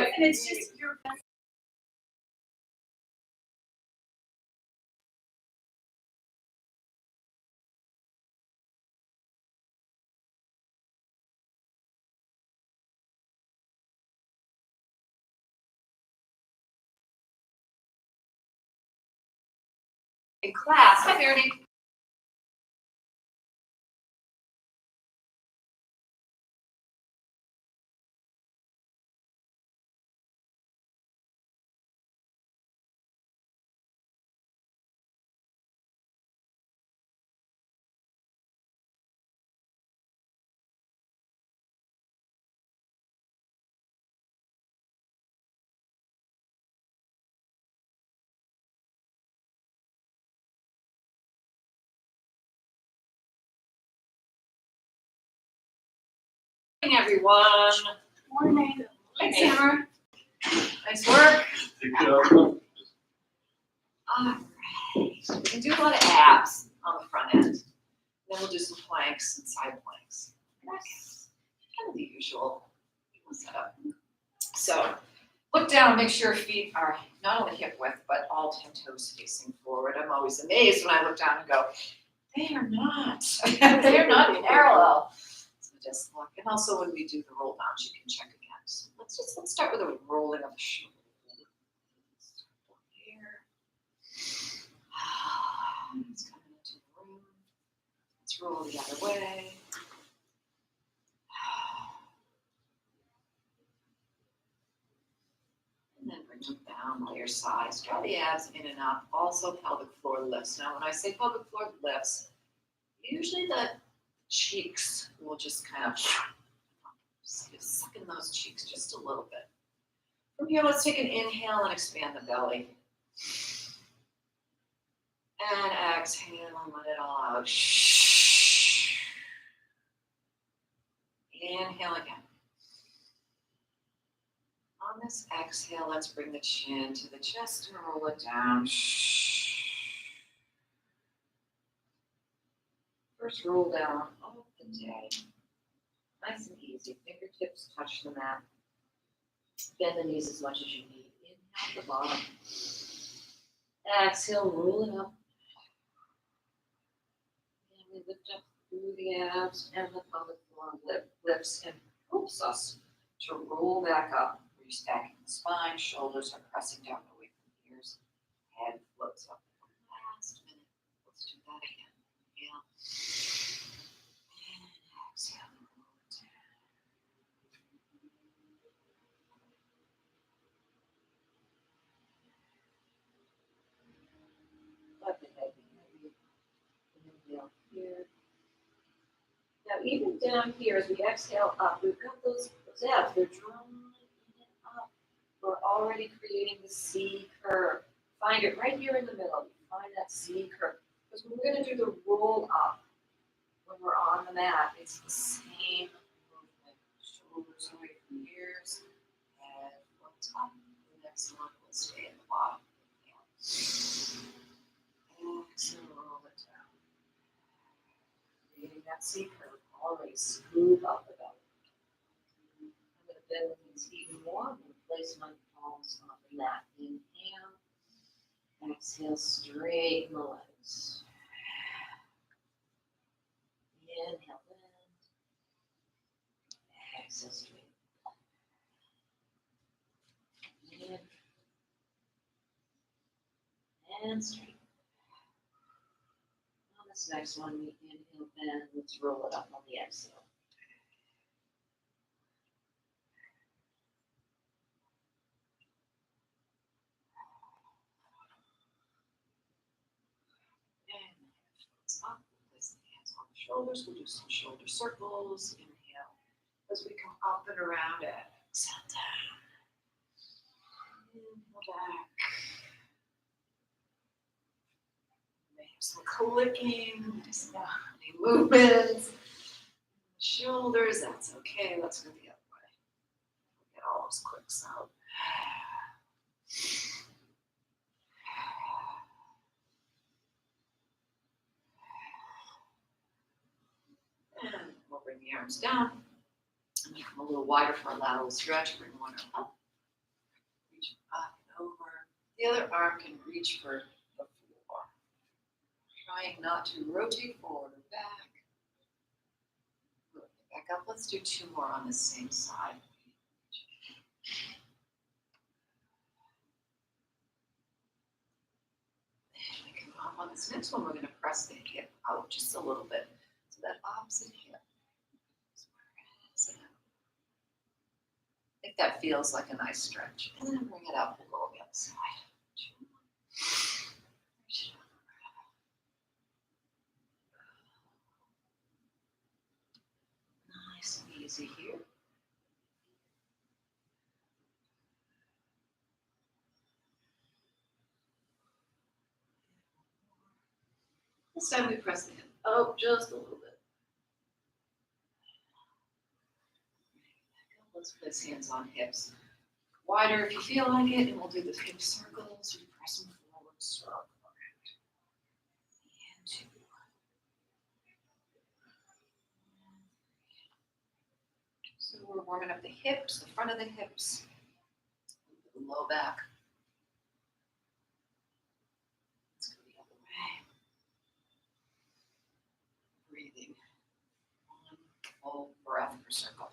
Right. And it's just your best. In class. Hi, Verity. Good morning, everyone. Morning. Thanks, Amber. Nice work. All right. We can do a lot of abs on the front end. Then we'll do some planks and side planks. That's kind of the usual setup. So look down, make sure feet are not only hip width, but all 10 toes facing forward. I'm always amazed when I look down and go, they are not. They are not parallel. So just look. And also when we do the roll downs, you can check again. So let's start with a rolling of the shoulder. Here. It's coming into the room. Let's roll the other way. And then bring them down by your sides. Draw the abs in and up. Also pelvic floor lifts. Now when I say pelvic floor lifts, usually the cheeks will just kind of suck in those cheeks just a little bit. From here, let's take an inhale and expand the belly. And exhale and let it all out. Inhale again. On this exhale, let's bring the chin to the chest and roll it down. First roll down of the day. Nice and easy. Fingertips touch the mat. Bend the knees as much as you need. Inhale at the bottom. Exhale, roll it up. And we lift up through the abs and the pelvic floor lifts and helps us to roll back up. Restacking the spine, shoulders are pressing down away from the ears. Head floats up. Last minute. Let's do that again. Inhale. And exhale. Roll it down. Let the head be heavy. Inhale here. Now, even down here, as we exhale up, we've got those abs. They're drawn in and up. We're already creating the C curve. Find it right here in the middle. Find that C curve. Because when we're going to do the roll up, when we're on the mat, it's the same movement. Shoulders away from the ears. Head floats up. The next one will stay at the bottom. Exhale, roll it down. Creating that C curve. Already smooth up the belly. I'm going to bend the knees even more. I'm going to place my palms on the mat. Inhale. Exhale, straighten the legs. Inhale, bend. Exhale, straighten. In. And straighten. On this next one, we inhale, bend. Let's roll it up on the exhale. Up, place the hands on the shoulders. We'll do some shoulder circles. Inhale as we come up and around. Exhale down. Inhale back. Make some clicking, nice movements. Shoulders, that's okay. Let's go the other way. Get all those clicks out. And we'll bring the arms down and make them a little wider for a lateral stretch. Bring one up. The other arm can reach for the floor. Trying not to rotate forward or back. Back up. Let's do 2 more on the same side. And we come up on this next one. We're going to press the hip out just a little bit. So that opposite hip. I think that feels like a nice stretch. And then bring it up and go on the other side. Nice and easy here. This time we press the hip up just a little bit. Let's place hands on hips. Wider if you feel like it, and we'll do the hip circles. We press them forward, circle around. And 2. So we're warming up the hips, the front of the hips, the low back. Let's go the other way. Breathing. 1 full breath per circle.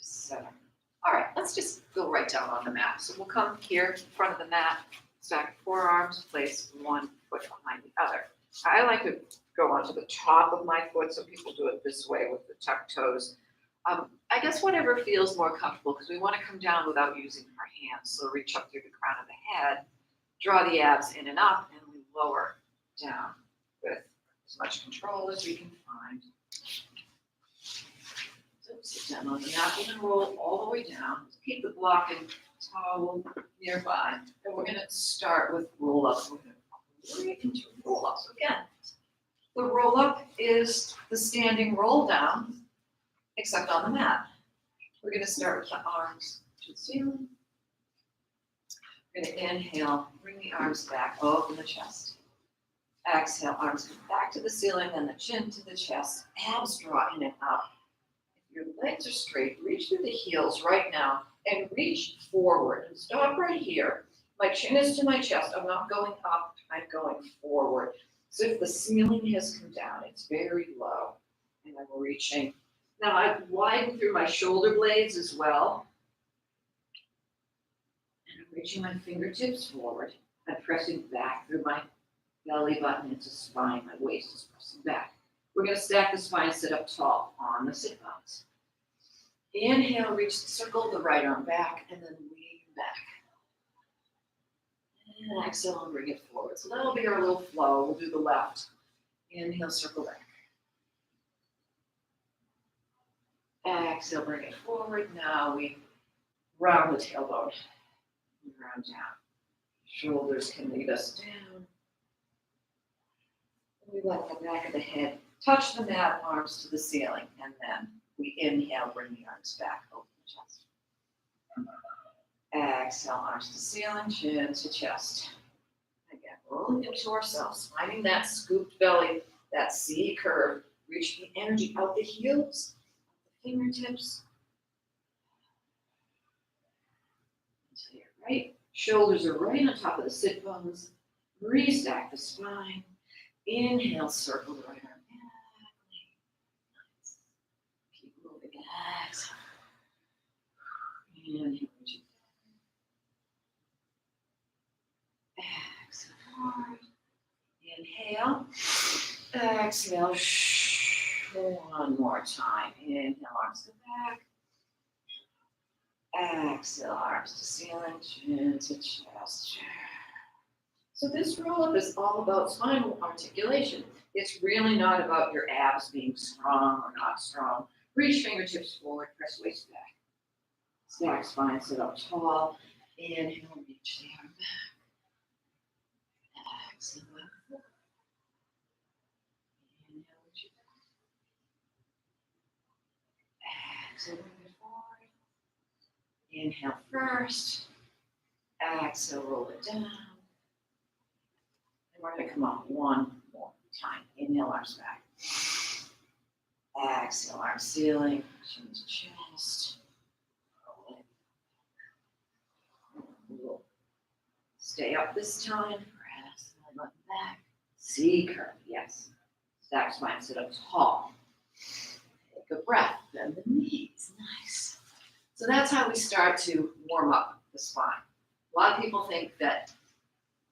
Center. All right, let's just go right down on the mat. So we'll come here in front of the mat, stack forearms, place 1 foot behind the other. I like to go onto the top of my foot, so people do it this way with the tucked toes. I guess whatever feels more comfortable, because we want to come down without using our hands. So reach up through the crown of the head, draw the abs in and up, and we lower down with as much control as we can find. So sit down on the mat, we're going to roll all the way down. Keep the block and towel nearby. And we're going to start with roll-ups. We're going to right into roll-ups. Again, the roll-up is the standing roll down, except on the mat. We're going to start with the arms to the ceiling. We're going to inhale, bring the arms back, open the chest. Exhale, arms come back to the ceiling, then the chin to the chest, abs draw in and up. Your legs are straight, reach through the heels right now and reach forward and stop right here. My chin is to my chest. I'm not going up, I'm going forward. So if the ceiling has come down, it's very low and I'm reaching. Now I've widened through my shoulder blades as well. And I'm reaching my fingertips forward. I'm pressing back through my belly button into spine. My waist is pressing back. We're going to stack the spine, sit up tall on the sit bones. Inhale, reach, circle the right arm back, and then lean back. And exhale and bring it forward. So that'll be our little flow. We'll do the left. Inhale, circle back. Exhale, bring it forward. Now we round the tailbone. Round down. Shoulders can lead us down. We let the back of the head touch the mat, arms to the ceiling, and then we inhale, bring the arms back, open the chest. Exhale, arms to ceiling, chin to chest. Again, rolling into ourselves, finding that scooped belly, that C curve. Reach the energy out the heels, the fingertips. To your right, shoulders are right on top of the sit bones. Restack the spine. Inhale, circle the right arm back. Nice. Keep moving. Exhale. Inhale, reach it. Exhale forward. Inhale. Exhale. One more time. Inhale, arms to back. Exhale, arms to ceiling, chin to chest. So this roll-up is all about spinal articulation. It's really not about your abs being strong or not strong. Reach fingertips forward, press waist back. Stack spine, sit up tall. Inhale, reach the arm back. Exhale, forward. Inhale, reach it back. Exhale, bring it forward. Inhale first. Exhale, roll it down. We're going to come up one more time. Inhale, arms back. Exhale, arm ceiling, chin to chest. Roll it. We'll stay up this time. Press my button back. C curve, yes. Stack spine, sit up tall. Take a breath, bend the knees, nice. So that's how we start to warm up the spine. A lot of people think that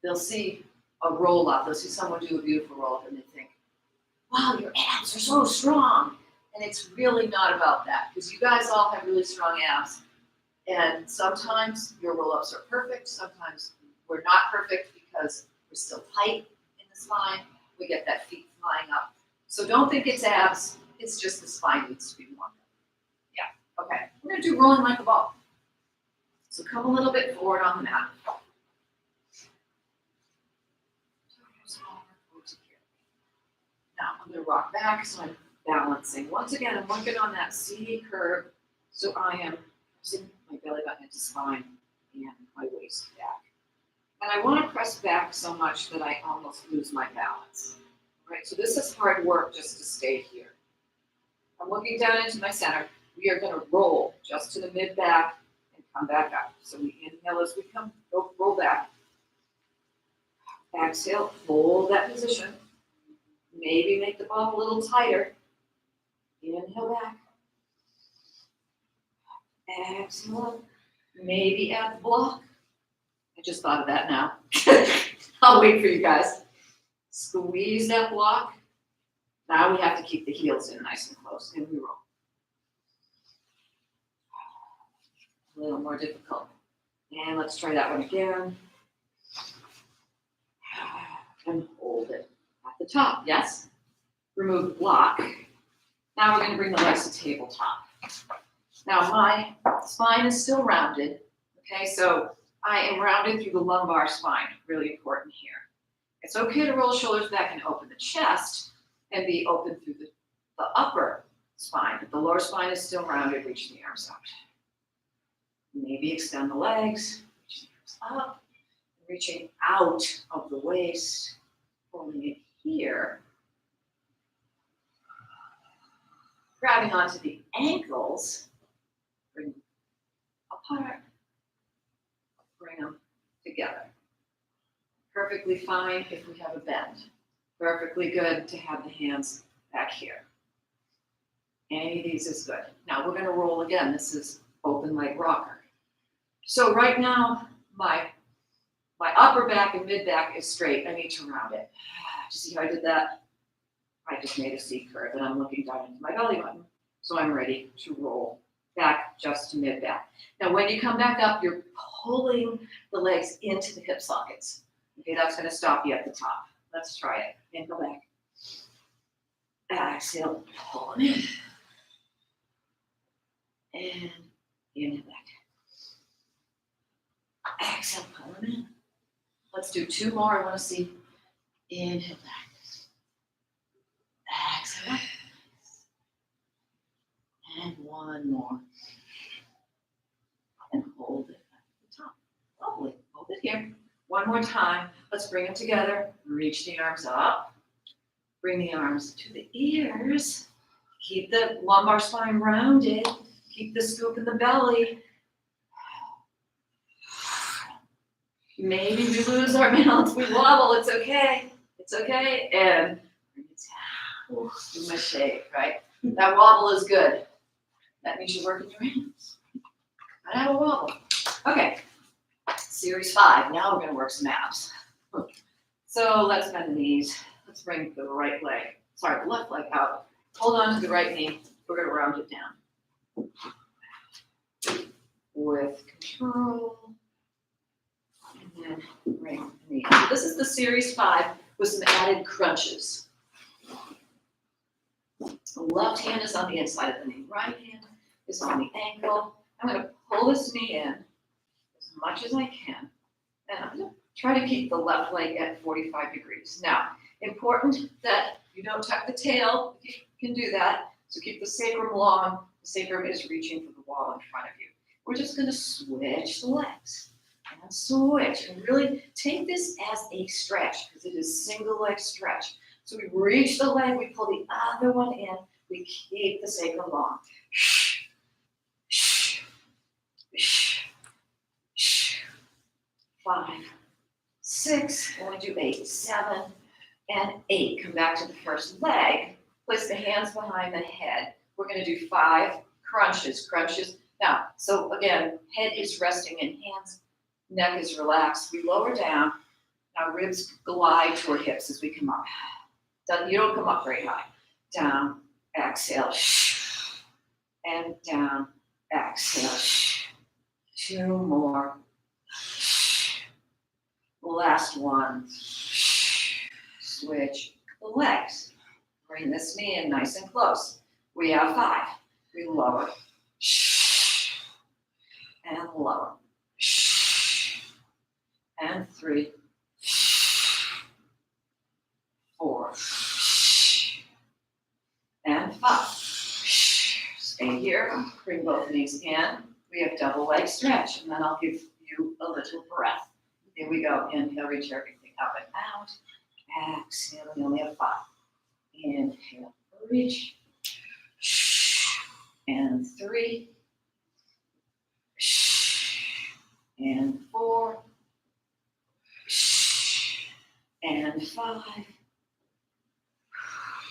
they'll see a roll up, they'll see someone do a beautiful roll up and they think, wow, your abs are so strong. And it's really not about that because you guys all have really strong abs. And sometimes your roll-ups are perfect, sometimes we're not perfect because we're still tight in the spine. We get that feet flying up. So don't think it's abs, it's just the spine needs to be warmed up. Yeah, okay. We're gonna do rolling like a ball. So come a little bit forward on the mat. Now I'm gonna rock back so I'm balancing. Once again, I'm working on that C curve. So I am pressing my belly button into spine and my waist back. And I want to press back so much that I almost lose my balance. All right, so this is hard work just to stay here. I'm looking down into my center. We are going to roll just to the mid back and come back up. So we inhale as we come, roll back. Exhale, hold that position. Maybe make the ball a little tighter. Inhale back. Exhale. Maybe add the block. I just thought of that now. I'll wait for you guys. Squeeze that block. Now we have to keep the heels in nice and close, and we roll. A little more difficult. And let's try that one again. And hold it at the top, yes? Remove the block. Now we're going to bring the legs to tabletop. Now my spine is still rounded, okay? So I am rounded through the lumbar spine, really important here. It's okay to roll shoulders back and open the chest and be open through the upper spine, but the lower spine is still rounded, reach the arms out. Maybe extend the legs, reach the arms up, reaching out of the waist, holding it here. Grabbing onto the ankles, bring them apart, bring them together. Perfectly fine if we have a bend. Perfectly good to have the hands back here. Any of these is good. Now we're going to roll again. This is open leg rocker. So right now, my upper back and mid back is straight. I need to round it. Do you see how I did that? I just made a C curve and I'm looking down into my belly button. So I'm ready to roll back just to mid back. Now when you come back up, you're pulling the legs into the hip sockets. Okay, that's going to stop you at the top. Let's try it. And go back. Exhale, pull them in. And inhale back. Exhale, pull them in. Let's do two more. I want to see. Inhale back. Exhale. And one more. And hold it at the top. Lovely. Hold it here. One more time. Let's bring them together. Reach the arms up. Bring the arms to the ears. Keep the lumbar spine rounded. Keep the scoop in the belly. Maybe we lose our balance. We wobble. It's okay. It's okay. And bring it down. Ooh, do my shake, right? That wobble is good. That means you're working your hands. I have a wobble. Okay. Series 5. Now we're going to work some abs. So let's bend the knees. Let's bring the right leg, the left leg out. Hold on to the right knee. We're going to round it down. With control. And then bring the knee. So this is the Series 5 with some added crunches. The left hand is on the inside of the knee. Right hand is on the ankle. I'm going to pull this knee in as much as I can. And I'm going to try to keep the left leg at 45 degrees. Now, important that you don't tuck the tail. You can do that. So keep the sacrum long. The sacrum is reaching for the wall in front of you. We're just going to switch the legs. And switch. And really take this as a stretch because it is single leg stretch. So we reach the leg, we pull the other one in, We keep the sacrum long. 5, 6, we're going to do 8, 7, and 8. Come back to the first leg. Place the hands behind the head. We're going to do 5 crunches. Now, so again, head is resting and hands, neck is relaxed. We lower down. Now ribs glide toward hips as we come up. You don't come up very high. Down, exhale, and down, exhale. 2 more. Last one. Switch the legs. Bring this knee in nice and close. We have 5. We lower. And lower. And 3. 4. And 5. Stay here. Bring both knees in. We have double leg stretch, and then I'll give you a little breath. Here we go. Inhale, reach everything up and out. Exhale, we only have 5. Inhale, reach. And 3. And 4. And 5.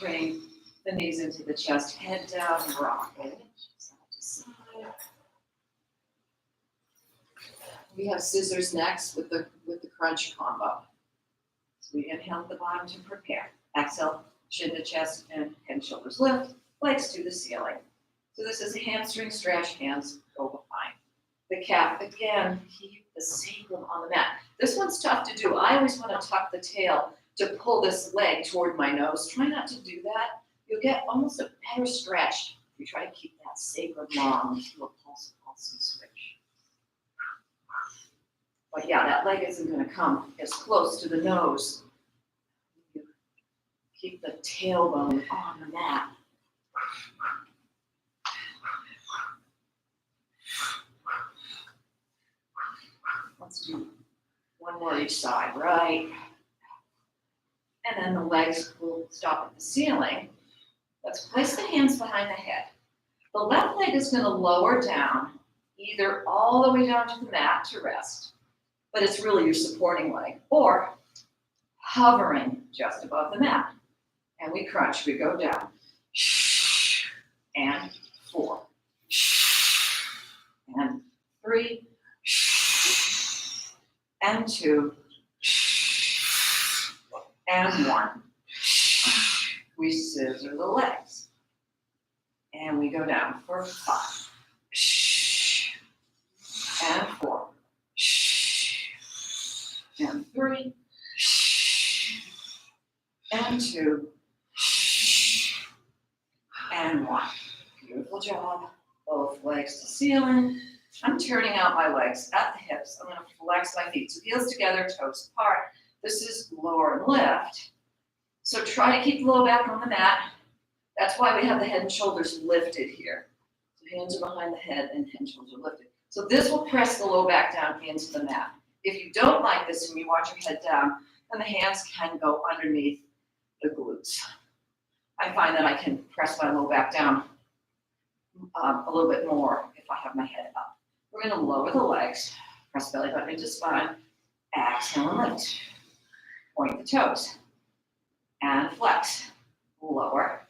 Bring the knees into the chest, head down, rock it. Side to side. We have scissors next with the crunch combo. So we inhale at the bottom to prepare. Exhale, chin to chest and head and shoulders lift, legs to the ceiling. So this is a hamstring stretch, hands go behind. The calf, again, keep the sacrum on the mat. This one's tough to do. I always want to tuck the tail to pull this leg toward my nose. Try not to do that. You'll get almost a better stretch if you try to keep that sacrum long. Let's do a pulse and switch. But yeah, that leg isn't going to come as close to the nose. You keep the tailbone on the mat. Let's do one more each side, right? And then the legs will stop at the ceiling. Let's place the hands behind the head. The left leg is going to lower down, either all the way down to the mat to rest, but it's really your supporting leg, or hovering just above the mat. And we crunch, we go down. And 4. And 3. And 2. And 1. We scissor the legs. And we go down for 5. And 4. And 3. And 2. And 1. Beautiful job. Both legs to ceiling. I'm turning out my legs at the hips. I'm going to flex my feet. So heels together, toes apart. This is lower and lift. So try to keep the low back on the mat. That's why we have the head and shoulders lifted here. So hands are behind the head and head and shoulders are lifted. So this will press the low back down into the mat. If you don't like this and you want your head down, then the hands can go underneath the glutes. I find that I can press my low back down a little bit more if I have my head up. We're going to lower the legs, press belly button into spine, exhale and lift. Point the toes and flex. Lower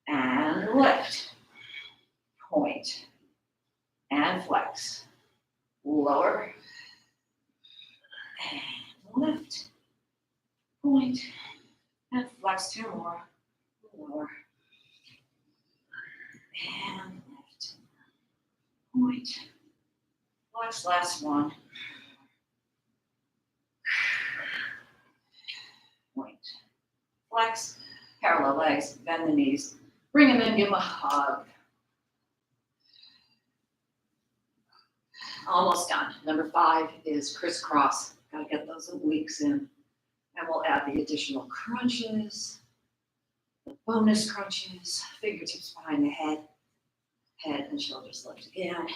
and lift. Point and flex. Lower and lift. Point and flex. 2 more. Lower and lift. Point. Flex. Last one. Point. Flex. Parallel legs. Bend the knees. Bring them in. Give them a hug. Almost done. Number 5 is crisscross. Gotta get those obliques in. And we'll add the additional crunches, the bonus crunches, fingertips behind the head, head and shoulders lift again.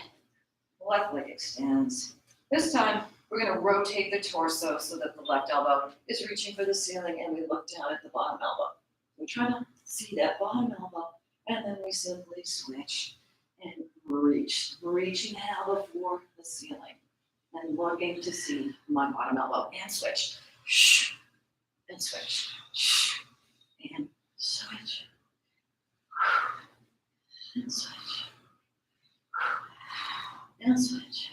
Left leg extends. This time, we're gonna rotate the torso so that the left elbow is reaching for the ceiling and we look down at the bottom elbow. We're trying to see that bottom elbow, and then we simply switch and reach, reaching an elbow for the ceiling, and looking to see my bottom elbow, and switch, and switch, and switch, and switch, and switch.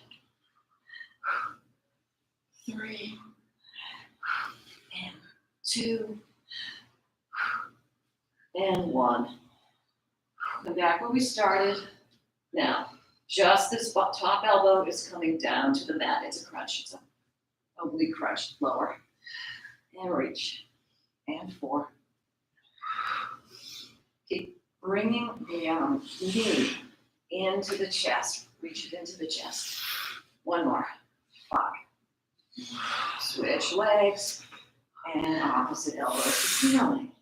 3, and 2, and 1. Come back where we started. Now, just this top elbow is coming down to the mat. It's a crunch. It's a oblique crunch. Lower. And reach. And 4. Keep bringing the knee into the chest. Reach it into the chest. 1 more. 5. Switch legs. And opposite elbow to ceiling.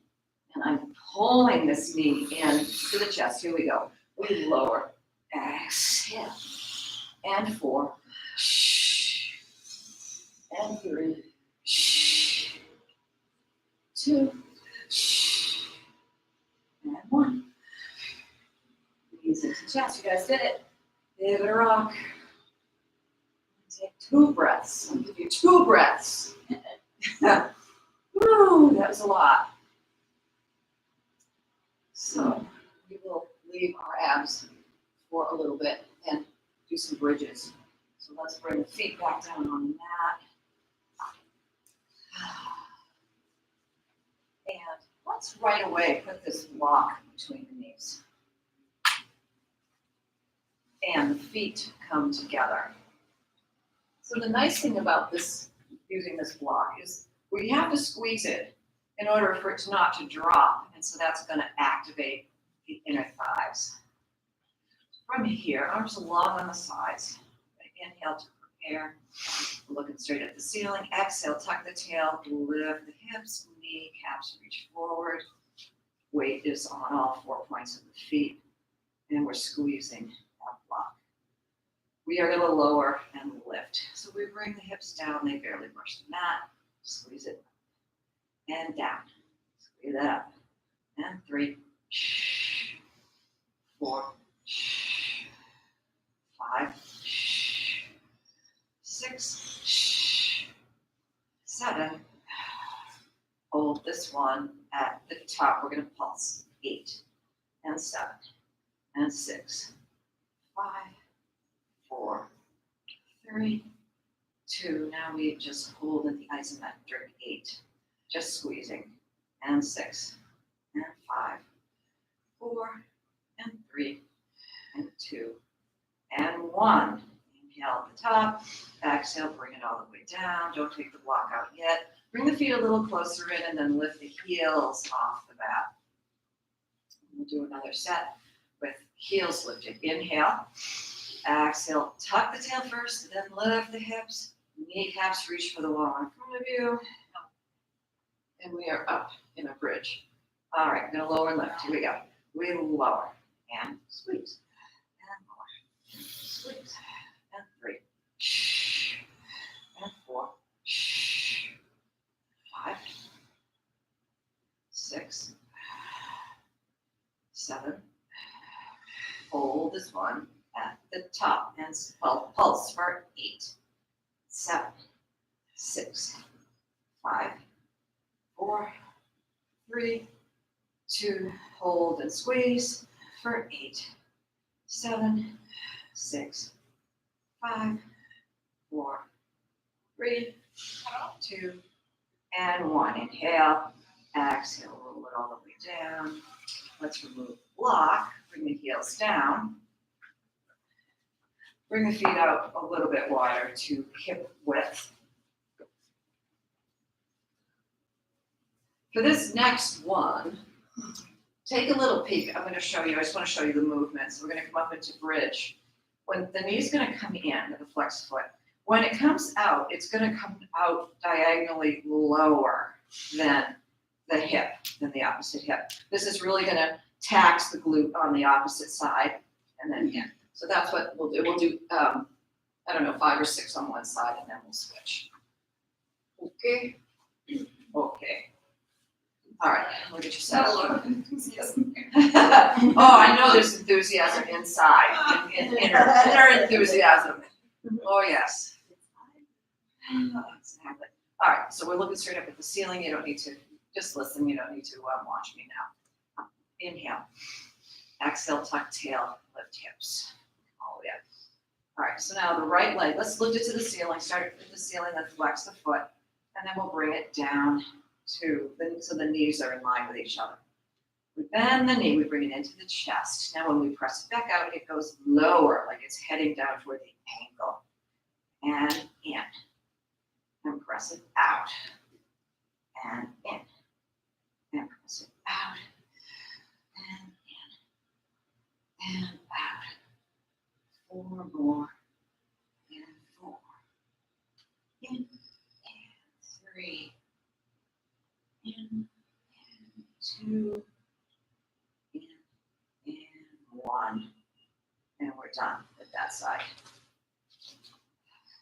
And I'm pulling this knee in to the chest. Here we go. We lower. Exhale. And 4. And 3. 2. And 1. Knees into chest. You guys did it. Give it a rock. Take 2 breaths. I'll give you 2 breaths. Woo, that was a lot. So we will leave our abs for a little bit and do some bridges. So let's bring the feet back down on the mat. And let's right away put this block between the knees. And the feet come together. So the nice thing about this, using this block, is we have to squeeze it in order for it not to drop. And so that's going to activate the inner thighs. From here, arms long on the sides. Inhale to prepare. Looking straight at the ceiling. Exhale, tuck the tail, lift the hips, kneecaps reach forward. Weight is on all 4 points of the feet. And we're squeezing that block. We are going to lower and lift. So we bring the hips down. They barely brush the mat. Squeeze it. And down. Squeeze it up. And 3, 4, 5, 6, 7. Hold this one at the top. We're going to pulse. 8 and 7 and 6, 5, 4, 3, 2. Now we just hold in the isometric 8. Just squeezing. And 6 and 5, 4 and 3 and 2 and 1. Inhale at the top. Exhale, bring it all the way down. Don't take the block out yet. Bring the feet a little closer in and then lift the heels off the mat. We'll do another set with heels lifted. Inhale. Exhale. Tuck the tail first, then lift the hips. Kneecaps reach for the wall in front of you. And we are up in a bridge. All right, I'm going to lower and lift. Here we go. We lower and squeeze. And lower. Squeeze. And 3. And 4. 5. 6. 7. Hold this one at the top and pulse for 8. 7. 6. 5. 4, 3, 2, hold and squeeze for 8, 7, 6, 5, 4, 3, 2, and 1. Inhale, exhale, roll it all the way down. Let's remove the block, bring the heels down. Bring the feet out a little bit wider to hip width. For this next one, take a little peek. I'm going to show you. I just want to show you the movements. We're going to come up into bridge. When the knee's going to come in with the flexed foot. When it comes out, it's going to come out diagonally lower than the hip, than the opposite hip. This is really going to tax the glute on the opposite side and then in. So that's what we'll do. We'll do, 5 or 6 on one side and then we'll switch. Okay. Okay. All right, look at yourself. Not a lot of enthusiasm. Oh, I know there's enthusiasm inside, inner enthusiasm. Oh, yes. Exactly. All right, so we're looking straight up at the ceiling. You don't need to, just listen. You don't need to watch me now. Inhale. Exhale, tuck tail, lift hips. All the way up. All right, so now the right leg, let's lift it to the ceiling. Start at the ceiling, then flex the foot, and then we'll bring it down so the knees are in line with each other. We bend the knee, we bring it into the chest. Now when we press it back out, it goes lower, like it's heading down toward the ankle. And in. And press it out. And in. And press it out. And in. And out. 4 more. And 4. In. And 3. In. And 2. In. And 1. And we're done with that side.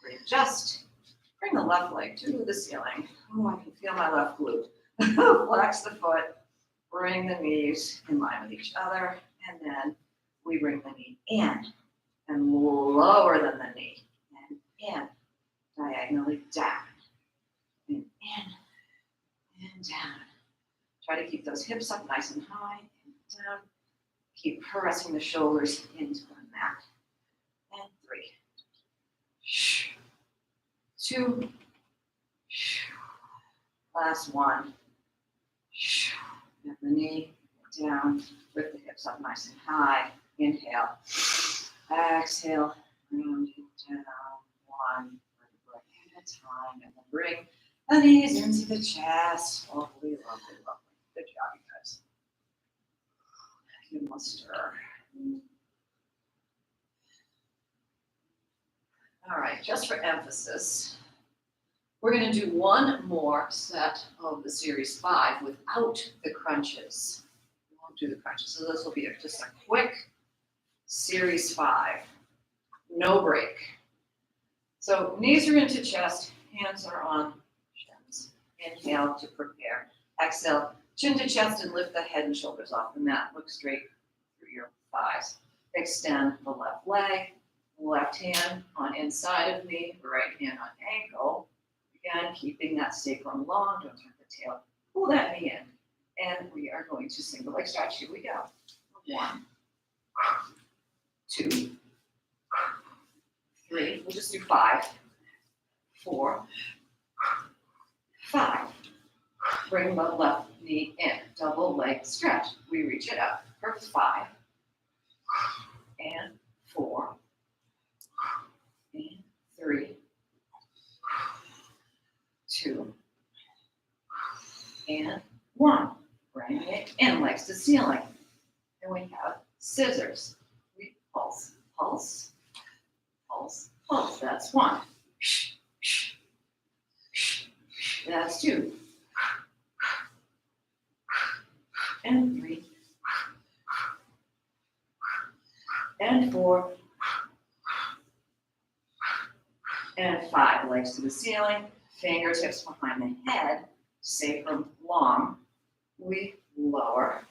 Readjust. Bring the left leg to the ceiling. Oh, I can feel my left glute. Flex the foot. Bring the knees in line with each other. And then we bring the knee in and lower than the knee. And in. Diagonally down. And in. And down. Try to keep those hips up nice and high. And down. Keep pressing the shoulders into the mat. And 3. 2. Last 1. Get the knee down, lift the hips up nice and high. Inhale. Exhale. Round it down. 1 vertebrae at a time. And then bring the knees into the chest. Lovely, lovely, lovely. Good job, you guys. Give them a stir. All right, just for emphasis, we're going to do one more set of the series 5 without the crunches. We won't do the crunches, so this will be just a quick series 5, no break. So knees are into chest, hands are on shins. Inhale to prepare. Exhale, chin to chest and lift the head and shoulders off the mat. Look straight through your thighs. Extend the left leg. Left hand on inside of knee, right hand on ankle. Again, keeping that sacrum long, don't turn the tail. Pull that knee in. And we are going to single leg stretch. Here we go. 1, 2, 3. We'll just do 5, 4, 5. Bring the left knee in. Double leg stretch. We reach it up for 5 and 4. And 3, 2, and 1. Bring it in, legs to ceiling. And we have scissors. We pulse, pulse, pulse, pulse. That's 1. That's 2. And 3. And 4. And 5, legs to the ceiling, fingertips behind the head, sacrum long. We lower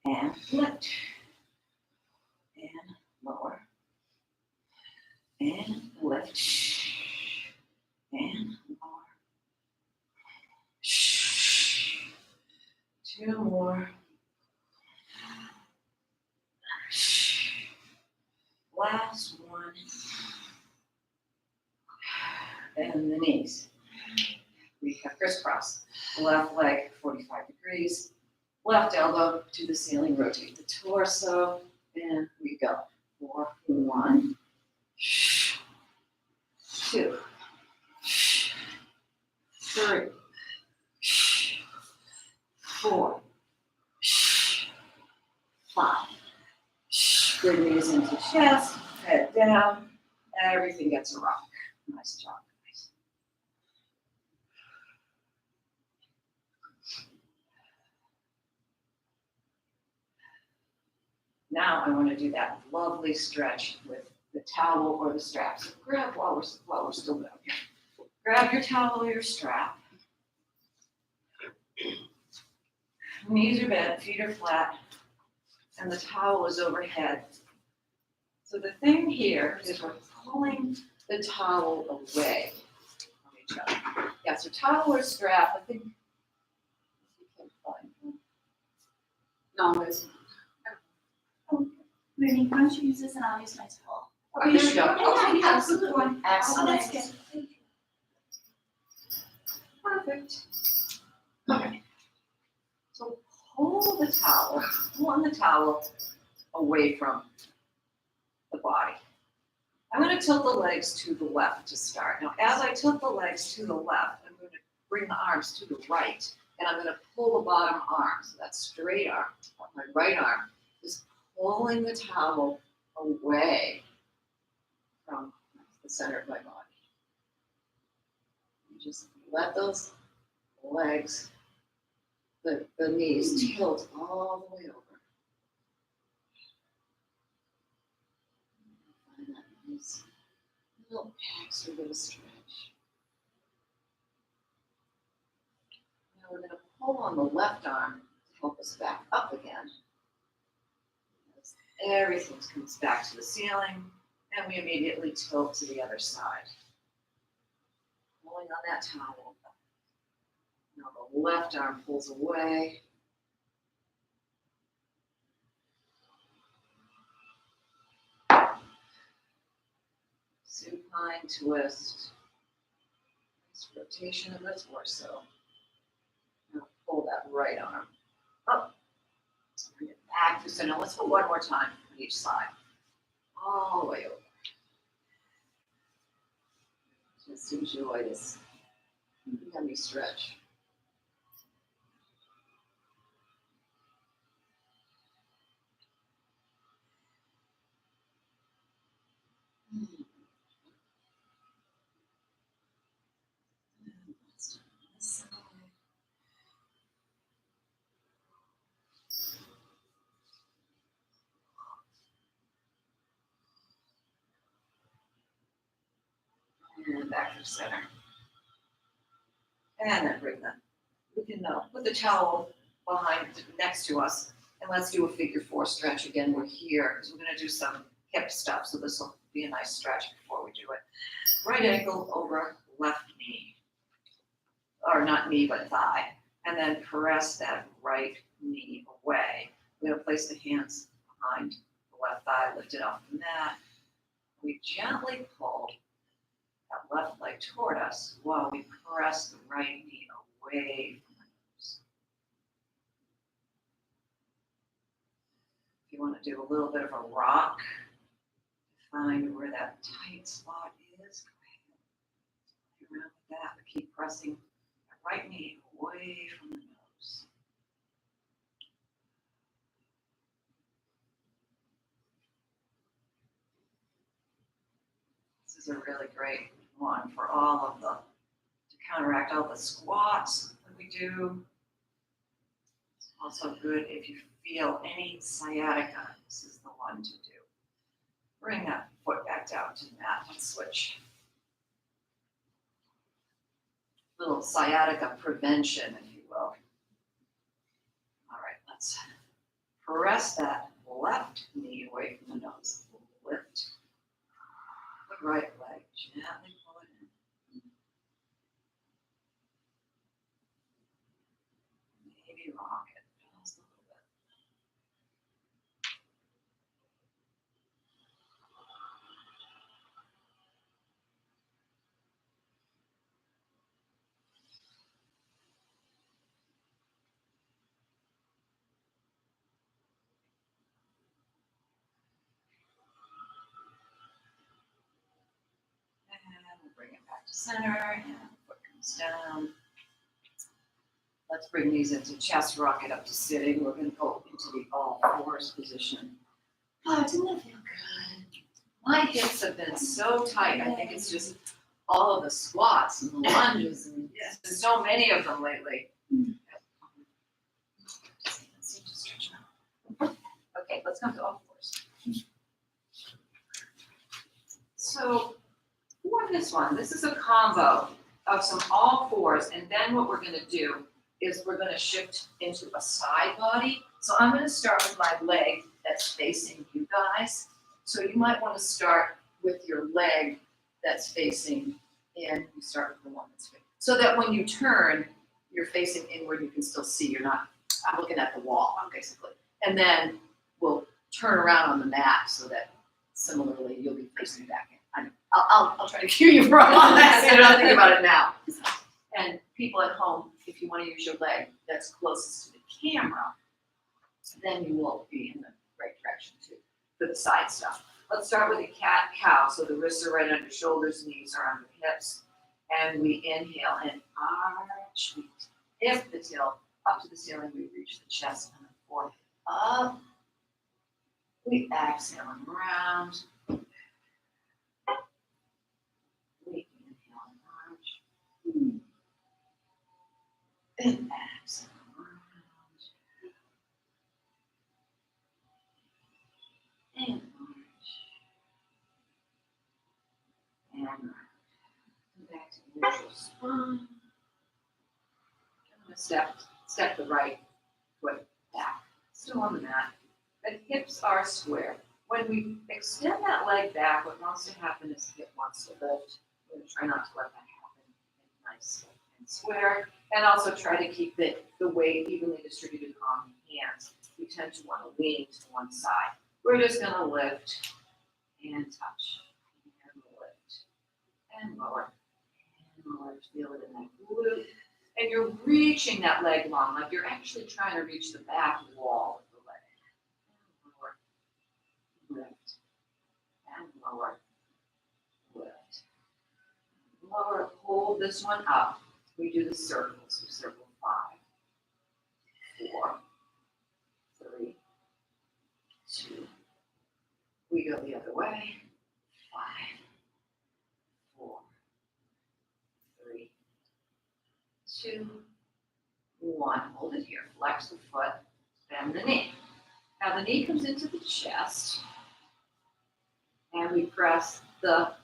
and lift and lower and lift and lower. 2 more. Last 1. And the knees. We have crisscross. Left leg 45 degrees. Left elbow to the ceiling. Rotate the torso. And we go. 4, 1, 2, 3, 4, 5. Bring knees into chest. Head down. Everything gets a rock. Nice job. Now I want to do that lovely stretch with the towel or the strap. So grab while we're still down here. Grab your towel or your strap. Knees are bent, feet are flat, and the towel is overhead. So the thing here is we're pulling the towel away from each other. Yeah, so towel or strap, I think you can find one. No, it's. Oh, Vinny, why don't you use this and I'll use my towel? Oh, there we go. Okay, Okay, absolutely. Excellent. Oh, that's good. Thank you. Perfect. Okay. So pull the towel, away from the body. I'm going to tilt the legs to the left to start. Now, as I tilt the legs to the left, I'm going to bring the arms to the right, and I'm going to pull the bottom arm, so that straight arm, my right arm, is pulling the towel away from the center of my body. You just let those legs, the knees tilt all the way over. Find that nice little extra bit of stretch. Now we're going to pull on the left arm to help us back up again. As everything comes back to the ceiling, and we immediately tilt to the other side. Pulling on that towel. Now the left arm pulls away. Supine twist. Nice rotation of the torso. Now pull that right arm up. Bring it back to center. Let's go one more time on each side. All the way over. Just enjoy this yummy stretch. And back to center. And then bring them. We can put the towel behind, next to us, and let's do a figure 4 stretch again. We're here because we're going to do some hip stuff, so this will be a nice stretch before we do it. Right ankle over left knee, or not knee, but thigh, and then press that right knee away. We're going to place the hands behind the left thigh, lift it off the mat. We gently pull that left leg toward us while we press the right knee away from the nose. If you want to do a little bit of a rock, find where that tight spot is. Go ahead. Play around with that, but keep pressing that right knee away from the nose. This is a really great one for all of the, to counteract all the squats that we do. It's also good if you feel any sciatica. This is the one to do. Bring that foot back down to the mat and switch. Little sciatica prevention, if you will. All right, let's press that left knee away from the nose. Lift the right leg, gently pull it in. Maybe rock it just a little bit. And we'll bring it back to center, and foot comes down. Let's bring these into chest, rock it up to sitting. We're going to go into the all fours position. Oh, didn't that feel good? My hips have been so tight. I think it's just all of the squats and the lunges, and there's so many of them lately. Okay, let's go to all fours. So for this one, this is a combo of some all fours, and then what we're going to do is we're gonna shift into a side body. So I'm gonna start with my leg that's facing you guys. So you might wanna start with your leg that's facing in, you start with the one that's facing. So that when you turn, you're facing inward, you can still see, you're not, I'm looking at the wall, basically. And then we'll turn around on the mat so that similarly you'll be facing back in. I'll try to cue you for all that, so you don't think about it now. And people at home, if you want to use your leg that's closest to the camera, then you will be in the right direction too for the side stuff. Let's start with a cat-cow. So the wrists are right under shoulders, knees are under hips. And we inhale and arch. We lift the tail up to the ceiling. We reach the chest and the forehead up. We exhale and round. We inhale and arch. And exhale and round. And arch. And round. Back to neutral spine. I'm going to step the right foot back. Still on the mat. The hips are square. When we extend that leg back, what wants to happen is the hip wants to lift. We're going to try not to let that happen. Nice and square. And also try to keep the weight evenly distributed on the hands. We tend to want to lean to one side. We're just going to lift and touch. And lift. And lower. And lower. Feel it in that glute. And you're reaching that leg long, like you're actually trying to reach the back wall of the leg. And lower. Lift. And lower. Lift. Lower. Hold this one up. We do the circles. We circle 5, 4, 3, 2. We go the other way. 5, 4, 3, 2, 1. Hold it here. Flex the foot. Bend the knee. Now the knee comes into the chest. And we press the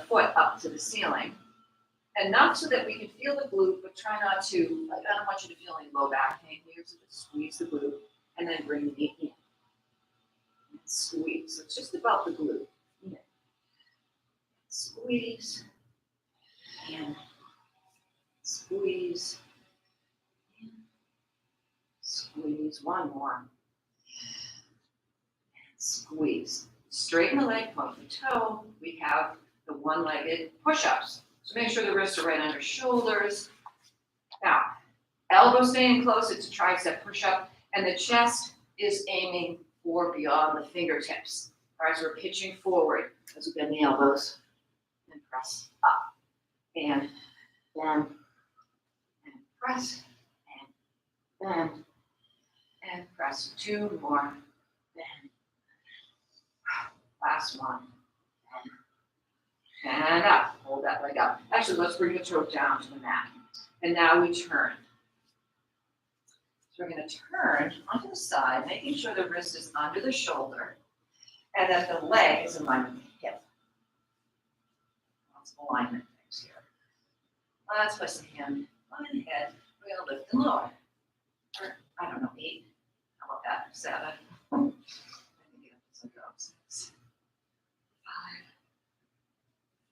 foot up to the ceiling. And not so that we can feel the glute, but try not to, I don't want you to feel any low back pain here, so just squeeze the glute and then bring the knee in. And squeeze. So it's just about the glute. In. Squeeze. And squeeze. And squeeze. One more. And squeeze. Straighten the leg, point the toe. We have the one-legged push-ups. So make sure the wrists are right under shoulders. Now, elbow staying close, it's a tricep push-up, and the chest is aiming for beyond the fingertips. All right, so we're pitching forward as we bend the elbows and press up. And bend, and press, and bend, and press. 2 more, bend. Last one. And up. Hold that leg up. Actually, let's bring the toe down to the mat. And now we turn. So we're going to turn onto the side, making sure the wrist is under the shoulder and that the leg is in line with the hip. Lots of alignment things here. Let's place the hand on the head. We're going to lift and lower. Or, I don't know, 8. How about that? 7. I think it's like 6. 5.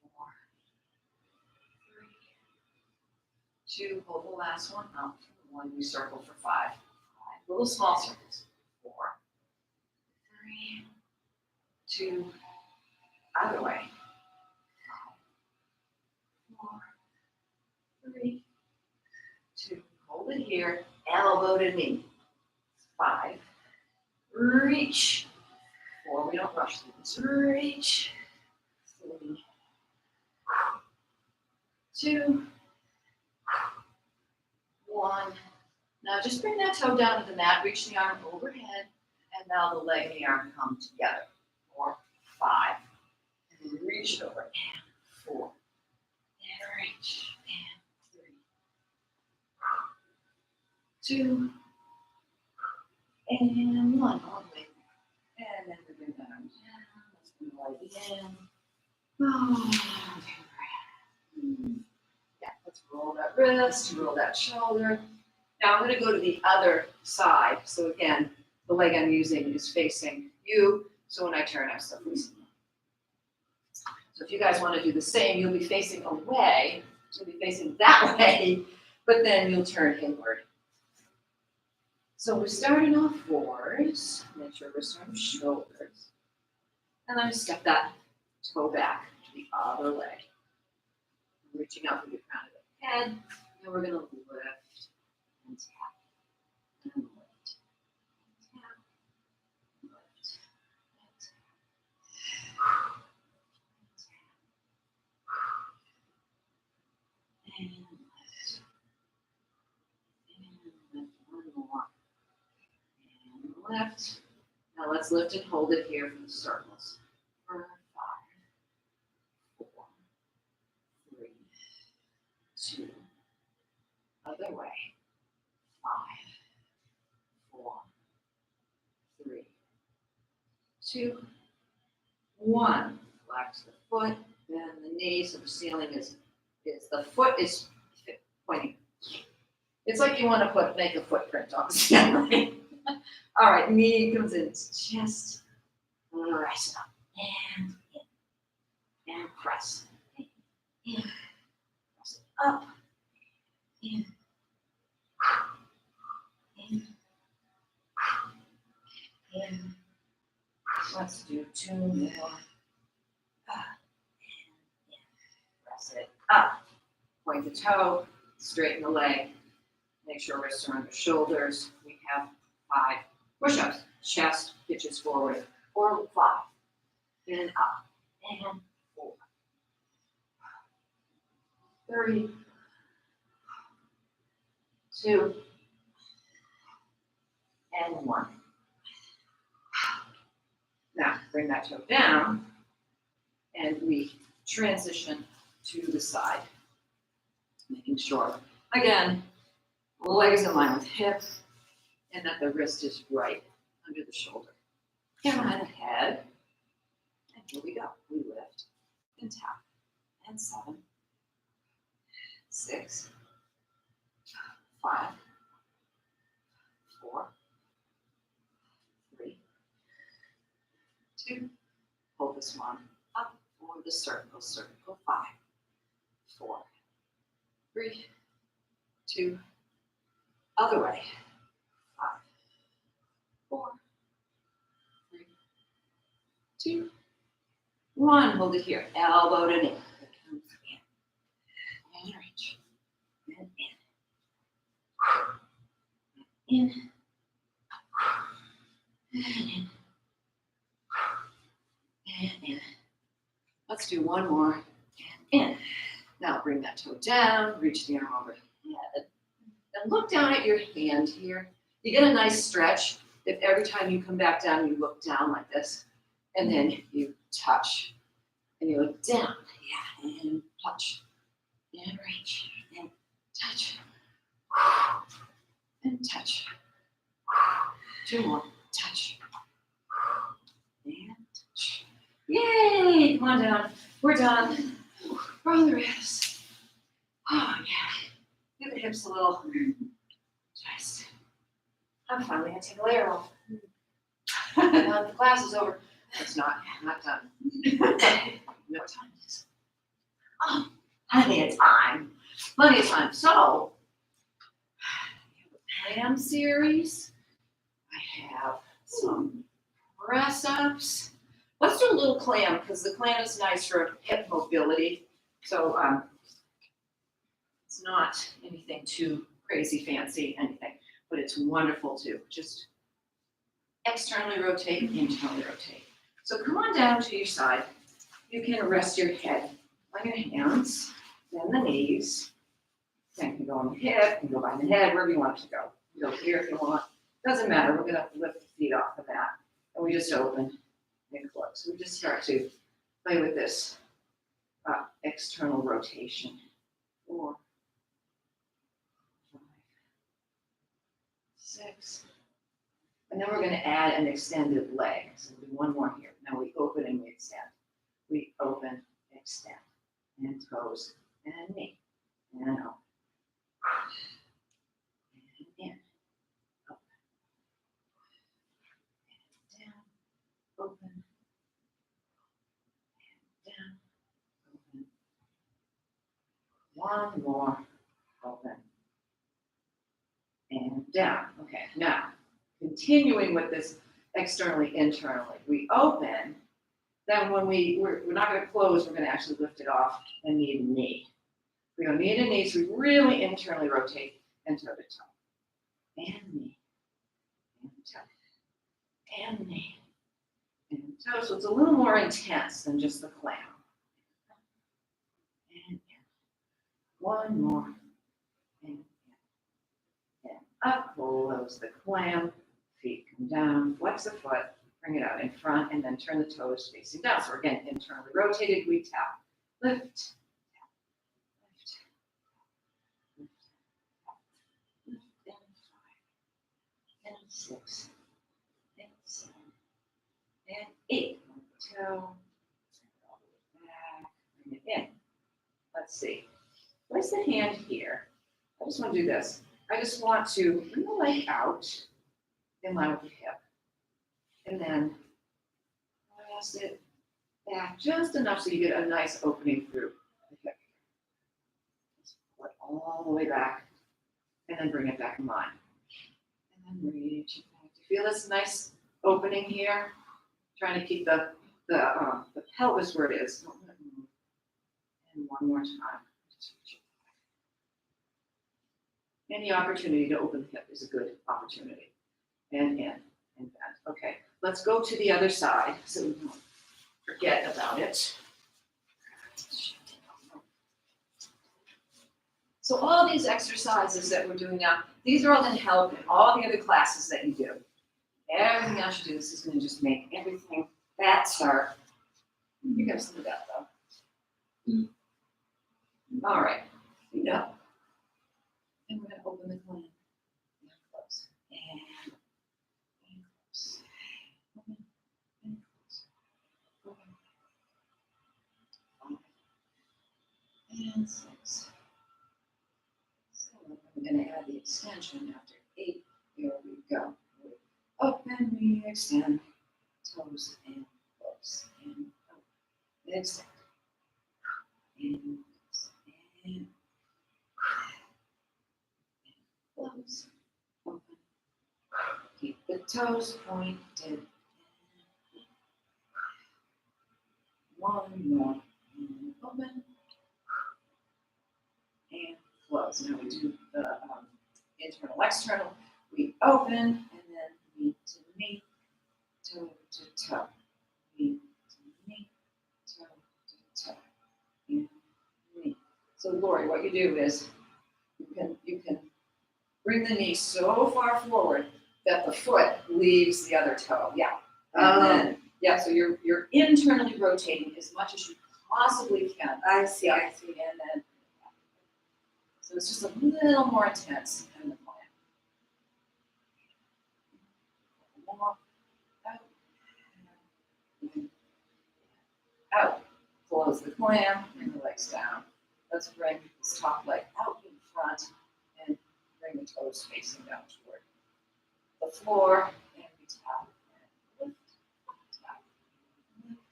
4, 3, 2, hold the last one up. 1, we circle for 5. 5 little small circles. 4, 3, 2, other way. 5, 4, 3, 2, hold it here, elbow to knee. 5, reach. 4, we don't rush through this. Reach. 3, 2, 1. Now just bring that toe down to the mat, reach the arm overhead, and now the leg and the arm come together. 4, 5, and then reach it over, and 4, and reach, and 3, 2, and 1, all the way. And then we bring that arm down, let's bring the leg in. Oh, yeah, let's roll that wrist, roll that shoulder, Now I'm gonna go to the other side. So again, the leg I'm using is facing you. So when I turn, I'm still facing you. So if you guys wanna do the same, you'll be facing away. You'll be facing that way, but then you'll turn inward. So we're starting off forwards. Make sure we're starting shoulders. And then step that toe back to the other leg. Reaching up with the crown of the head. And we're gonna lift and tap. And lift. Tap. Lift. And tap. And lift. And lift. One more. And lift. Now let's lift and hold it here for the circles. For 5, 4, 3, 2. Other way. 5, 4, 3, 2, 1. Flex the foot, bend the knee, so the ceiling is the foot is pointing. It's like you want to make a footprint on the ceiling. All right, knee comes into chest, press up, and in, and press, in, press it up, in, in, in. Let's do 2 more. Up, in, press it up, point the toe, straighten the leg, make sure wrists are on the shoulders. We have 5 push-ups. Chest pitches forward, or 5, and up, and 4, 3, 2, and 1. Now, bring that toe down, and we transition to the side, making sure, again, the leg is in line with hip, and that the wrist is right under the shoulder. Camera head ahead, and here we go. We lift and tap, and 7, 6, 5, 4, 3, 2, hold this one up for the circle, 5, 4, 3, 2, other way, 5, 4, 3, 2, 1, hold it here, elbow to knee, and reach, and in, and in, and in. Let's do one more, and in. Now bring that toe down, reach the arm overhead, and look down at your hand here. You get a nice stretch if every time you come back down, you look down like this, and then you touch, and you look down, and touch, and reach, and touch, and touch. 2 more, touch, and touch. Yay, come on down, we're done. Roll the wrists. Oh yeah, give the hips a little twist. I'm finally gonna take a layer off. Now the class is over. It's not done. No time is. Oh, plenty of time. Plenty of time. So, I have a clam series. I have some press-ups. Let's do a little clam, because the clam is nice for hip mobility. So, it's not anything too crazy, fancy, anything, but it's wonderful to just externally rotate, internally rotate. So come on down to your side. You can rest your head on your hands, then the knees. Then you can go on the hip, you can go behind the head, wherever you want it to go. You go here if you want. Doesn't matter, we're gonna lift the feet off the mat. And we just open and close. We just start to play with this external rotation. 4, 5, 6. And then we're going to add an extended leg. So we'll do one more here. Now we open and we extend. We open, extend, and toes, and knee, and up, and One more, open. And down. Okay, now, continuing with this externally, internally. We open, then when we're not gonna close, we're gonna actually lift it off and knee to knee. We go knee to knee, so we really internally rotate and toe to toe. And knee, and toe, and knee, and toe. So it's a little more intense than just the clam. And one more, and up, close the clam, feet come down, flex the foot, bring it out in front, and then turn the toes facing down. So again, internally rotated, we tap, lift, tap, lift, lift, lift, and 5, and 6, and 7, and 8. Toe, all the way back, bring it in. Let's see. Place the hand here. I just want to do this. I just want to bring the leg out in line with the hip. And then press it back just enough so you get a nice opening through the hip. Just pull it all the way back and then bring it back in line. And then reach it back. Do you feel this nice opening here? Trying to keep the pelvis where it is. Don't let it move. And one more time. Just reach it back. Any opportunity to open the hip is a good opportunity. And in and bend. Okay, let's go to the other side so we don't forget about it. So all these exercises that we're doing now, these are all going to help in all the other classes that you do. Everything else you do, this is going to just make everything faster. You got some of that though. All right, feet up. And we're going to open the clam and close. And close. Open and close. Open. 5 and 6. 7. I'm going to add the extension after 8. Here we go. Open, we extend. Toes and close. And open. Extend. And close. And close, open, keep the toes pointed, one more, and open, and close. Now we do the internal, external, we open, and then knee to knee, toe to toe, knee to knee, toe to toe, and knee. So Lori, what you do is, you can bring the knee so far forward that the foot leaves the other toe. Yeah. And then, yeah, so you're internally rotating as much as you possibly can. I see. And then, so it's just a little more intense than the plan. More, out, close the clam, bring the legs down. Let's bring this top leg out in front and bring the toes facing down toward the floor, and we tap and lift, tap, lift,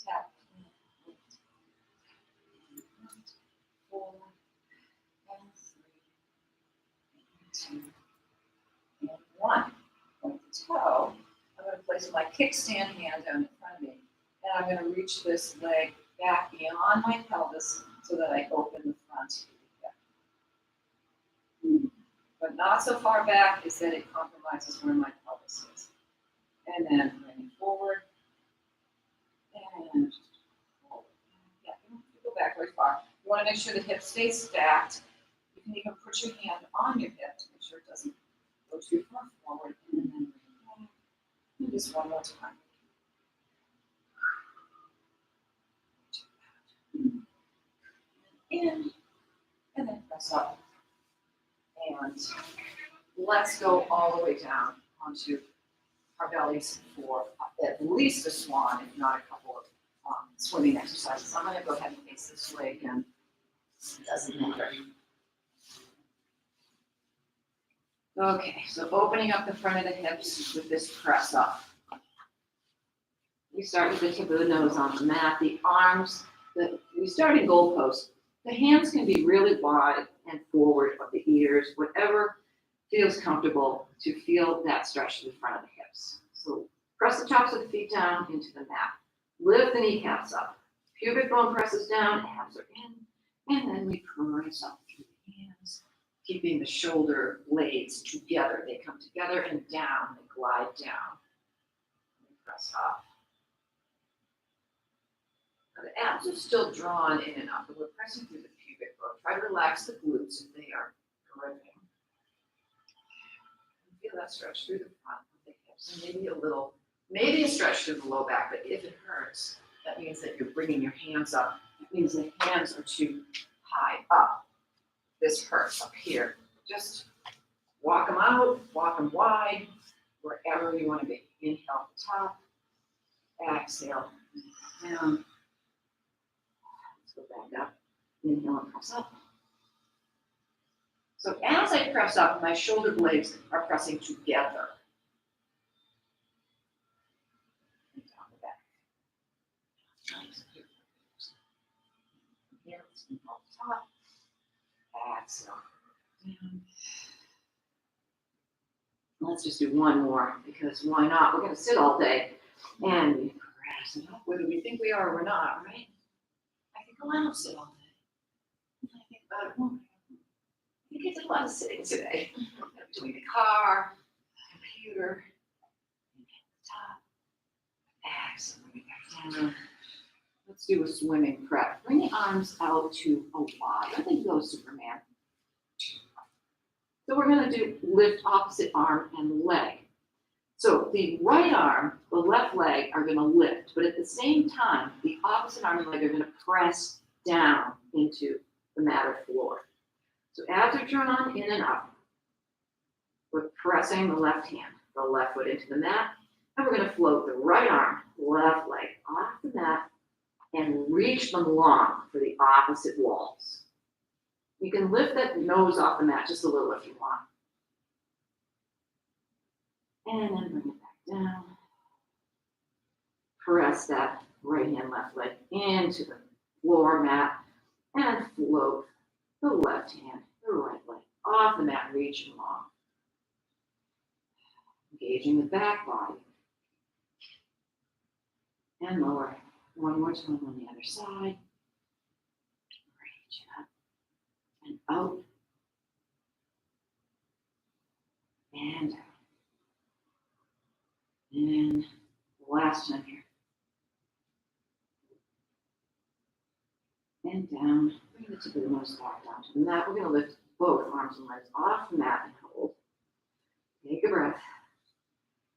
tap, and lift, and lift, 4, and 3, and 2, and 1. Point the toe. I'm going to place my kickstand hand down in front of me, and I'm going to reach this leg back beyond my pelvis so that I open the front. But not so far back is that it compromises where my pelvis is. And then bring it forward. And forward. Yeah, you don't have to go back very far. You want to make sure the hip stays stacked. You can even put your hand on your hip to make sure it doesn't go too far forward. And then bring it back. And just one more time. In, and then press up. And let's go all the way down onto our bellies for at least a swan, if not a couple of swimming exercises. I'm going to go ahead and face this way again. It doesn't matter. Okay, so opening up the front of the hips with this press up. We start with the tip of the nose on the mat. The arms, we start in goalpost. The hands can be really wide and forward of the ears, whatever feels comfortable to feel that stretch to the front of the hips. So press the tops of the feet down into the mat. Lift the kneecaps up. Pubic bone presses down, abs are in, and then we press up through the hands, keeping the shoulder blades together. They come together and down, they glide down. And press up. Now the abs are still drawn in and up, but we're pressing through the pubic bone. Try to relax the glutes if they are gripping. Feel that stretch through the front of the hips, and maybe a stretch through the low back, but if it hurts, that means that you're bringing your hands up. It means the hands are too high up. This hurts up here. Just walk them out, walk them wide, wherever you want to be. Inhale at the top, exhale down. Let's go back up. Inhale and press up. So as I press up, my shoulder blades are pressing together. And down the back. Nice. Here, let's move off the top. Exhale. Down. Let's just do one more, because why not? We're going to sit all day. And we press it up, whether we think we are or we're not, right? I think, oh, I don't sit all day. And I think about it more. I think I did a lot of sitting today. Between the car, computer, and the top. Exhale, bring it back down. Let's do a swimming prep. Bring the arms out to a Y. I think go Superman. So we're going to do lift opposite arm and leg. So the right arm, the left leg are going to lift, but at the same time, the opposite arm and leg are going to press down into the mat or floor. So abs are drawn in and up. We're pressing the left hand, the left foot into the mat, and we're going to float the right arm, left leg off the mat and reach them long for the opposite walls. You can lift that nose off the mat just a little if you want. And then bring it back down. Press that right hand, left leg into the floor mat and float the left hand, the right leg off the mat, reaching long. Engaging the back body. And lower. One more time on the other side. Reach up and out. And down. And last time here. And down. Bring the tip of the nose back down to the mat. We're going to lift both arms and legs off the mat and hold. Take a breath.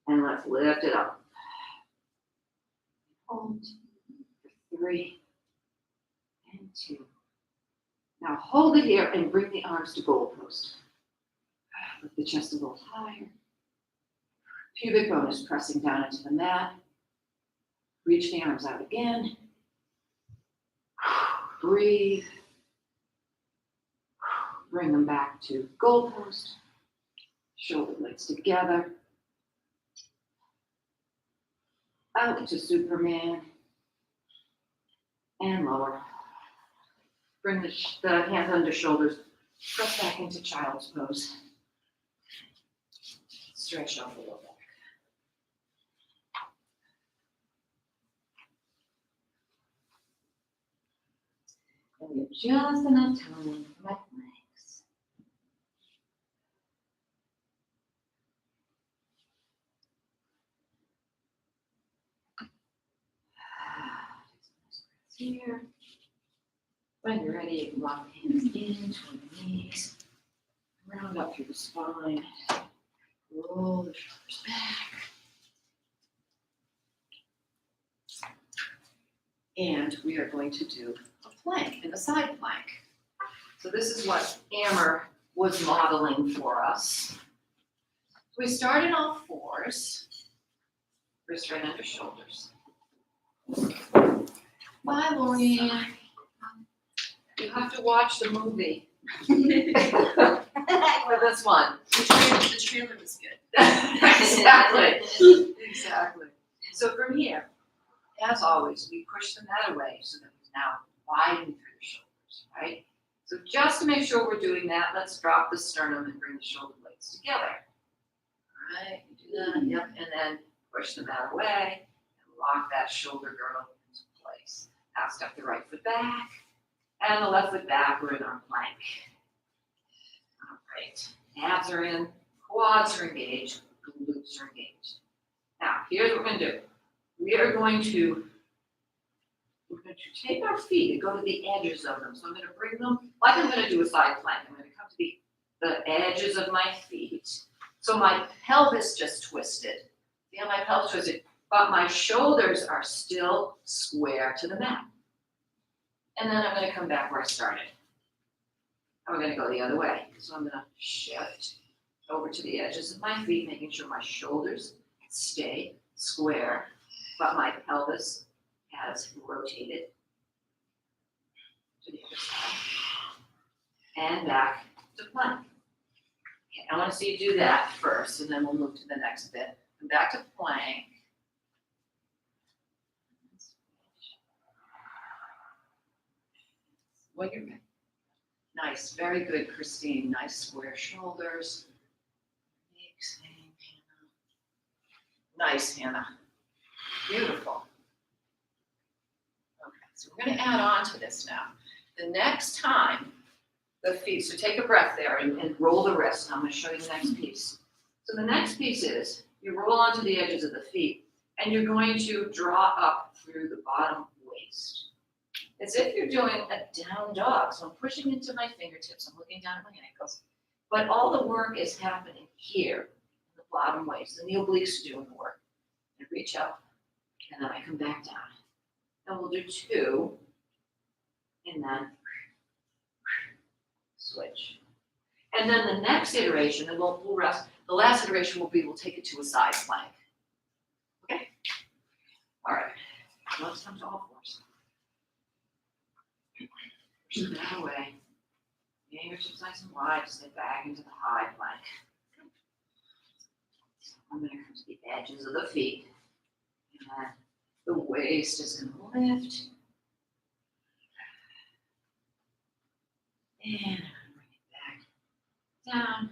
And let's lift it up. Hold. 3 and 2. Now hold it here and bring the arms to goalpost. Lift the chest a little higher. Pubic bone is pressing down into the mat. Reach the arms out again. Breathe. Bring them back to goalpost. Shoulder blades together. Out to Superman. And lower. Bring the hands under shoulders. Press back into child's pose. Stretch out the lower back. And we have just enough time for my legs. Here. When you're ready, you can walk the hands in toward the knees. Round up through the spine. Roll the shoulders back. And we are going to do a plank and a side plank. So this is what Amber was modeling for us. We started on fours. Wrist right under shoulders. Bye, Lori. You have to watch the movie for this one. The trailer was good. Exactly. So from here, as always, we push the mat away so that we now widen through the shoulders. right? So just to make sure we're doing that, let's drop the sternum and bring the shoulder blades together. All right, you do that, yep, and then push them out away and lock that shoulder girdle into place. Now step the right foot back and the left foot back. We're in our plank. All right, abs are in, quads are engaged, glutes are engaged. Now, here's what we're going to do. We're going to take our feet and go to the edges of them. So I'm going to bring them, like I'm going to do a side plank. I'm going to come to the edges of my feet. So my pelvis just twisted. See how my pelvis twisted? But my shoulders are still square to the mat. And then I'm going to come back where I started. And we're going to go the other way. So I'm going to shift over to the edges of my feet, making sure my shoulders stay square, but my pelvis has rotated to the other side. And back to plank. Okay, I want to see you do that first, and then we'll move to the next bit. Come back to plank. When you're ready. Nice, very good, Christine. Nice square shoulders. Exhale, Hannah. Nice, Hannah. Beautiful. Okay, so we're going to add on to this now. The next time the feet, so take a breath there and roll the wrist. And I'm going to show you the next piece. So the next piece is you roll onto the edges of the feet and you're going to draw up through the bottom waist. As if you're doing a down dog. So I'm pushing into my fingertips. I'm looking down at my ankles. But all the work is happening here in the bottom waist. The knee obliques are doing the work. I reach up and then I come back down. And we'll do 2 and then switch. And then the next iteration, and we'll rest. The last iteration will be we'll take it to a side plank. Okay? All right. Now let's come to all fours. Push them that away. Fingertips nice and wide, step back into the high plank. I'm going to come to the edges of the feet. And the waist is going to lift. And bring it back down.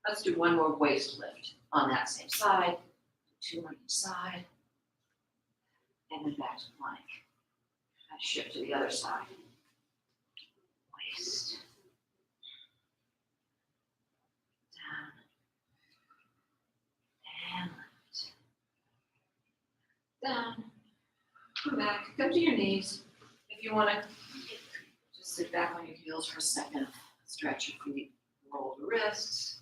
Let's do one more waist lift on that same side. 2 on each side. And then back to plank. I shift to the other side. Waist. Down. And lift. Down. Come back. Come to your knees. If you want to just sit back on your heels for a second. Stretch your feet. Roll the wrists.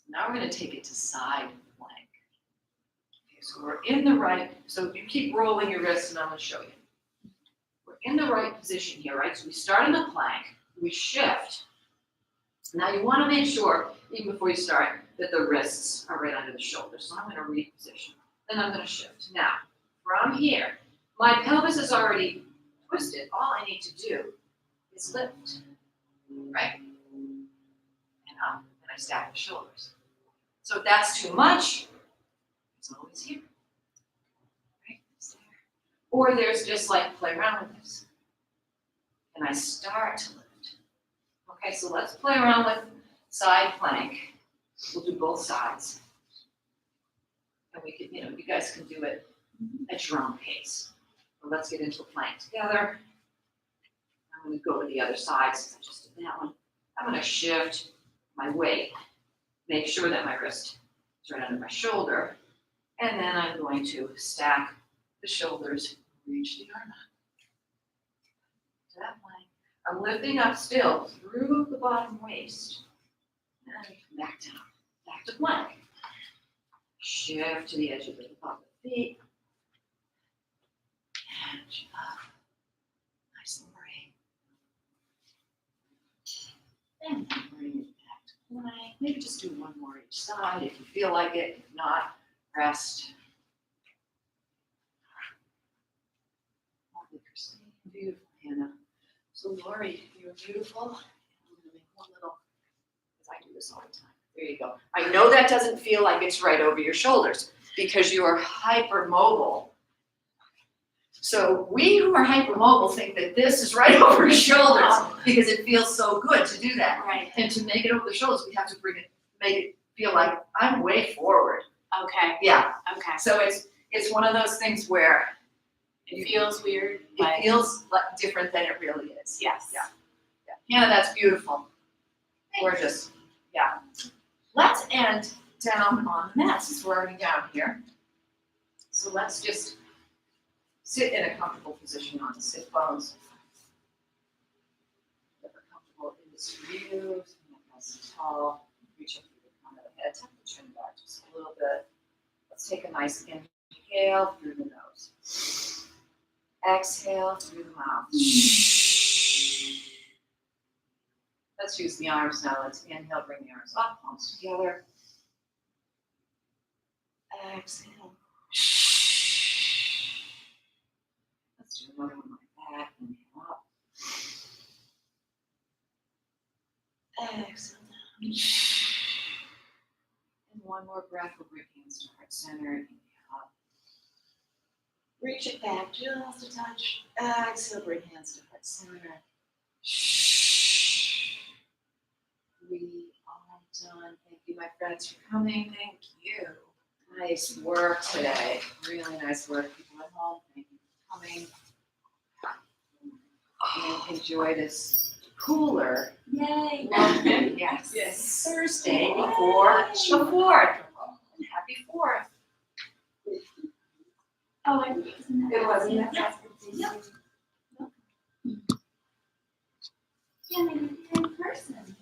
Now we're going to take it to side plank. Okay, so we're in the right, so you keep rolling your wrists and I'm going to show you. We're in the right position here, right? So we start in the plank, we shift. Now you want to make sure, even before you start, that the wrists are right under the shoulders. So I'm going to reposition. Then I'm going to shift. Now, from here, my pelvis is already twisted. All I need to do is lift, right? And up, and I stack the shoulders. So if that's too much, it's always here. Right? It's there. Or there's just like play around with this. And I start to lift. Okay, so let's play around with side plank. We'll do both sides. And we can, you guys can do it at your own pace. So let's get into a plank together. I'm going to go to the other side since I just did that one. I'm going to shift my weight. Make sure that my wrist is right under my shoulder. And then I'm going to stack the shoulders, reach the arm up. To that plank. I'm lifting up still through the bottom waist. And then come back down. Back to plank. Shift to the edge of the feet. And up. Nice and bring. And bring it back to plank. Maybe just do one more each side if you feel like it. If not, rest. Lovely, Christine. Beautiful, Hannah. So, Lori, you're beautiful. I'm going to make one little, because I do this all the time. There you go. I know that doesn't feel like it's right over your shoulders because you are hypermobile. So we who are hypermobile think that this is right over his shoulders because it feels so good to do that. Right, And to make it over the shoulders, we have to make it feel like I'm way forward. okay, Yeah. okay. So it's one of those things where It feels weird, but it feels like different than it really is. yes. Yeah. Hannah, that's beautiful. Gorgeous. Yeah. Let's end down on the mat since we're already down here. So let's just sit in a comfortable position on the sit bones. Get comfortable in this view, nice and tall. Reach up through the crown of the head, tuck the chin back just a little bit. Let's take a nice inhale through the nose. Exhale through the mouth. Let's use the arms now. Let's inhale, bring the arms up, palms together. Exhale. Let's do another one like that. Inhale up. Exhale down. And one more breath. We'll bring hands to heart center. Inhale up. Reach it back just a touch. Exhale, bring hands to heart center. We are done. Thank you, my friends, for coming. Thank you. Nice work today. Really nice work. People at home, thank you for coming. And enjoy this cooler, Yay. lovely, yes, Thursday before the 4th. And happy 4th. Oh, I think It wasn't that. Yeah, maybe in person.